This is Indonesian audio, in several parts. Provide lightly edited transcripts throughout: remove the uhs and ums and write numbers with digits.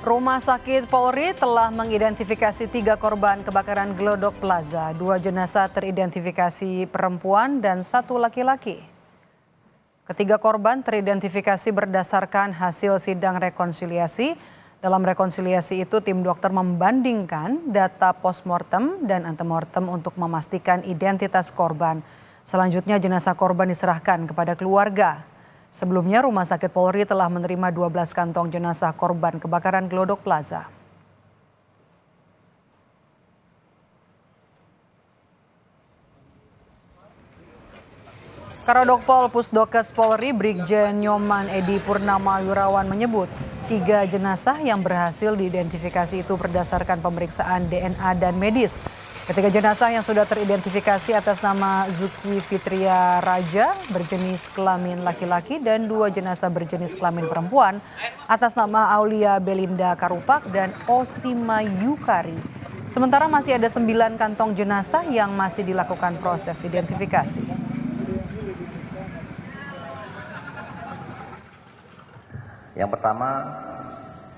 Rumah Sakit Polri telah mengidentifikasi 3 korban kebakaran Glodok Plaza. 2 jenazah teridentifikasi perempuan dan 1 laki-laki. Ketiga korban teridentifikasi berdasarkan hasil sidang rekonsiliasi. Dalam rekonsiliasi itu, tim dokter membandingkan data postmortem dan antemortem untuk memastikan identitas korban. Selanjutnya jenazah korban diserahkan kepada keluarga. Sebelumnya Rumah Sakit Polri telah menerima 12 kantong jenazah korban kebakaran Glodok Plaza. Karodokpol Pusdokes Polri Brigjen Nyoman Edi Purnama Wirawan menyebut 3 jenazah yang berhasil diidentifikasi itu berdasarkan pemeriksaan DNA dan medis. Ketiga jenazah yang sudah teridentifikasi atas nama Zuki Fitria Raja berjenis kelamin laki-laki dan 2 jenazah berjenis kelamin perempuan atas nama Aulia Belinda Karupak dan Osima Yukari. Sementara masih ada 9 kantong jenazah yang masih dilakukan proses identifikasi. Yang pertama,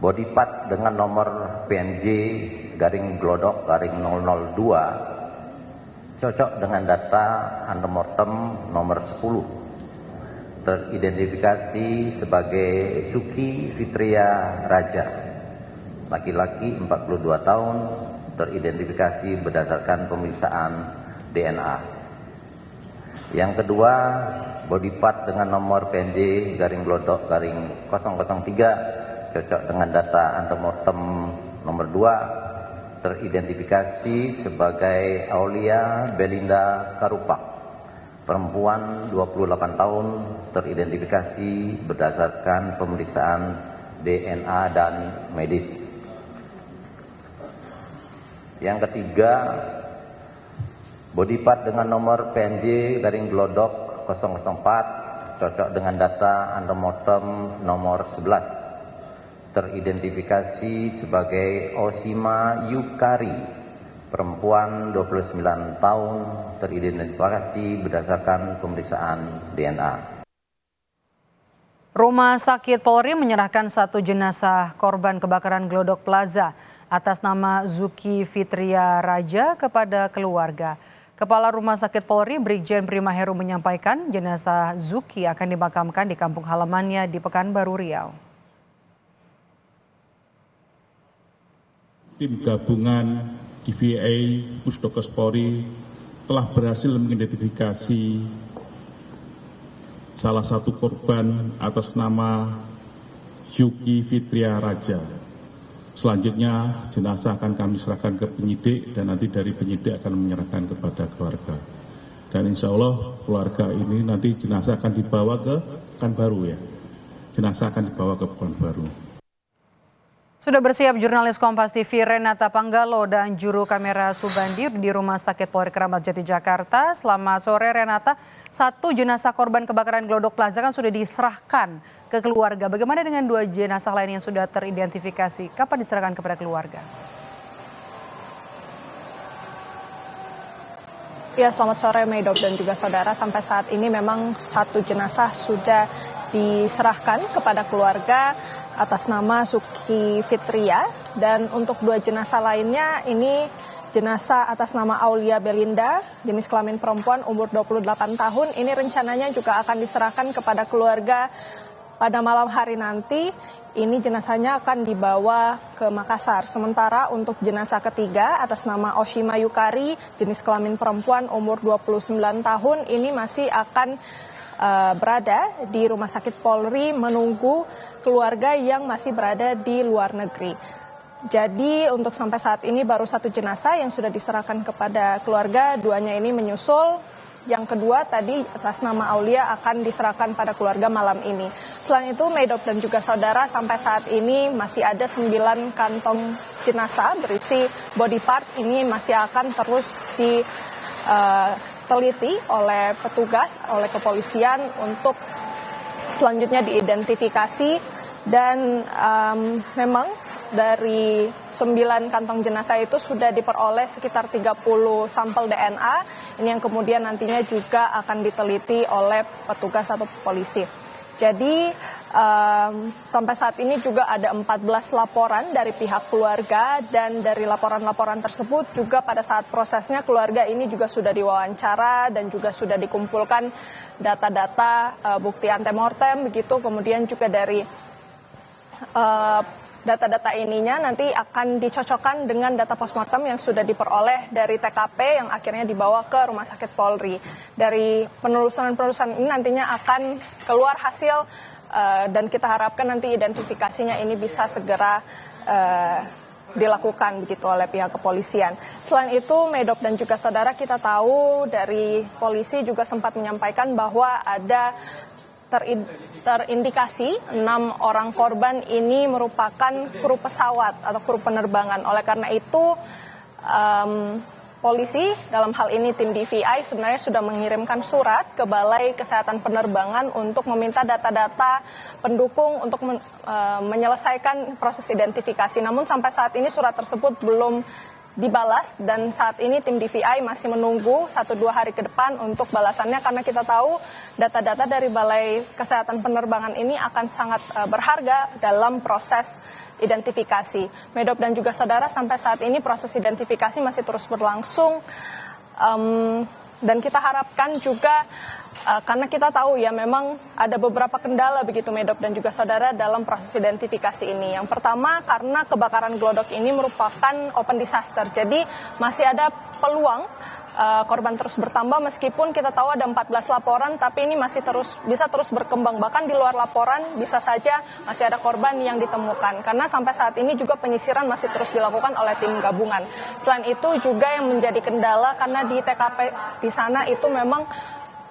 body part dengan nomor PNJ garing Glodok garing 002 cocok dengan data antemortem nomor 10. Teridentifikasi sebagai Suki Fitria Raja, laki-laki 42 tahun, teridentifikasi berdasarkan pemeriksaan DNA. Yang kedua, body part dengan nomor PNJ garing Glodok garing 003 cocok dengan data antemortem nomor 2, teridentifikasi sebagai Aulia Belinda Karupak, perempuan 28 tahun, teridentifikasi berdasarkan pemeriksaan DNA dan medis. Yang ketiga, body part dengan nomor PNJ garing Glodok 004 cocok dengan data antemortem nomor 11. Teridentifikasi sebagai Osima Yukari, perempuan 29 tahun, teridentifikasi berdasarkan pemeriksaan DNA. Rumah Sakit Polri menyerahkan 1 jenazah korban kebakaran Glodok Plaza atas nama Zuki Fitria Raja kepada keluarga. Kepala Rumah Sakit Polri Brigjen Prima Heru menyampaikan jenazah Zuki akan dimakamkan di kampung halamannya di Pekanbaru Riau. Tim gabungan DVA Pusdokes Polri telah berhasil mengidentifikasi salah satu korban atas nama Zuki Fitria Raja. Selanjutnya jenazah akan kami serahkan ke penyidik dan nanti dari penyidik akan menyerahkan kepada keluarga. Dan insya Allah keluarga ini nanti jenazah akan dibawa ke Pekanbaru ya. Jenazah akan dibawa ke Pekanbaru. Sudah bersiap jurnalis Kompas TV Renata Panggalo dan juru kamera Subandi di Rumah Sakit Polri Kramat Jati Jakarta. Selamat sore Renata. 1 jenazah korban kebakaran Glodok Plaza kan sudah diserahkan ke keluarga. Bagaimana dengan 2 jenazah lain yang sudah teridentifikasi? Kapan diserahkan kepada keluarga? Ya, selamat sore Maidop dan juga saudara. Sampai saat ini memang 1 jenazah sudah diserahkan kepada keluarga atas nama Suki Fitria, dan untuk 2 jenazah lainnya ini jenazah atas nama Aulia Belinda, jenis kelamin perempuan, umur 28 tahun. Ini rencananya juga akan diserahkan kepada keluarga pada malam hari nanti. Ini jenazahnya akan dibawa ke Makassar. Sementara untuk jenazah ketiga atas nama Osima Yukari, jenis kelamin perempuan, umur 29 tahun, ini masih akan berada di Rumah Sakit Polri menunggu keluarga yang masih berada di luar negeri. Jadi untuk sampai saat ini baru 1 jenazah yang sudah diserahkan kepada keluarga, 2-nya ini menyusul. Yang kedua tadi atas nama Aulia akan diserahkan pada keluarga malam ini. Selain itu Maidop dan juga saudara, sampai saat ini masih ada 9 kantong jenazah berisi body part. Ini masih akan terus teliti oleh petugas, oleh kepolisian untuk selanjutnya diidentifikasi. Dan memang dari 9 kantong jenazah itu sudah diperoleh sekitar 30 sampel DNA. Ini yang kemudian nantinya juga akan diteliti oleh petugas atau polisi. Jadi Sampai saat ini juga ada 14 laporan dari pihak keluarga, dan dari laporan-laporan tersebut juga pada saat prosesnya keluarga ini juga sudah diwawancara dan juga sudah dikumpulkan data-data bukti antemortem begitu, kemudian juga dari data-data ininya nanti akan dicocokkan dengan data postmortem yang sudah diperoleh dari TKP yang akhirnya dibawa ke Rumah Sakit Polri. Dari penelusuran-penelusuran ini nantinya akan keluar hasil dan kita harapkan nanti identifikasinya ini bisa segera dilakukan begitu oleh pihak kepolisian. Selain itu, Medok dan juga saudara, kita tahu dari polisi juga sempat menyampaikan bahwa ada terindikasi 6 orang korban ini merupakan kru pesawat atau kru penerbangan. Oleh karena itu, polisi dalam hal ini tim DVI sebenarnya sudah mengirimkan surat ke Balai Kesehatan Penerbangan untuk meminta data-data pendukung untuk menyelesaikan proses identifikasi. Namun sampai saat ini surat tersebut belum dibalas, dan saat ini tim DVI masih menunggu 1-2 hari ke depan untuk balasannya, karena kita tahu data-data dari Balai Kesehatan Penerbangan ini akan sangat berharga dalam proses identifikasi. Medok dan juga saudara, sampai saat ini proses identifikasi masih terus berlangsung, dan kita harapkan juga karena kita tahu ya memang ada beberapa kendala begitu Medok dan juga saudara dalam proses identifikasi ini. Yang pertama, karena kebakaran glodok ini merupakan open disaster, jadi masih ada peluang korban terus bertambah, meskipun kita tahu ada 14 laporan, tapi ini masih bisa terus berkembang. Bahkan di luar laporan bisa saja masih ada korban yang ditemukan, karena sampai saat ini juga penyisiran masih terus dilakukan oleh tim gabungan. Selain itu juga yang menjadi kendala, karena di TKP di sana itu memang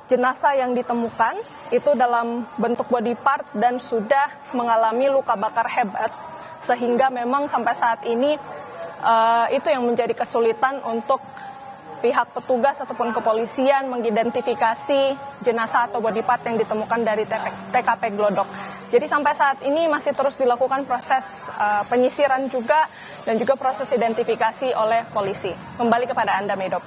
jenazah yang ditemukan itu dalam bentuk body part dan sudah mengalami luka bakar hebat, sehingga memang sampai saat ini itu yang menjadi kesulitan untuk pihak petugas ataupun kepolisian mengidentifikasi jenazah atau body part yang ditemukan dari TKP Glodok. Jadi sampai saat ini masih terus dilakukan proses penyisiran juga dan juga proses identifikasi oleh polisi. Kembali kepada Anda, Medok.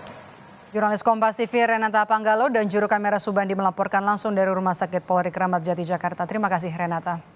Jurnalis Kompas TV Renata Panggalo dan juru kamera Subandi melaporkan langsung dari Rumah Sakit Polri Kramat Jati, Jakarta. Terima kasih Renata.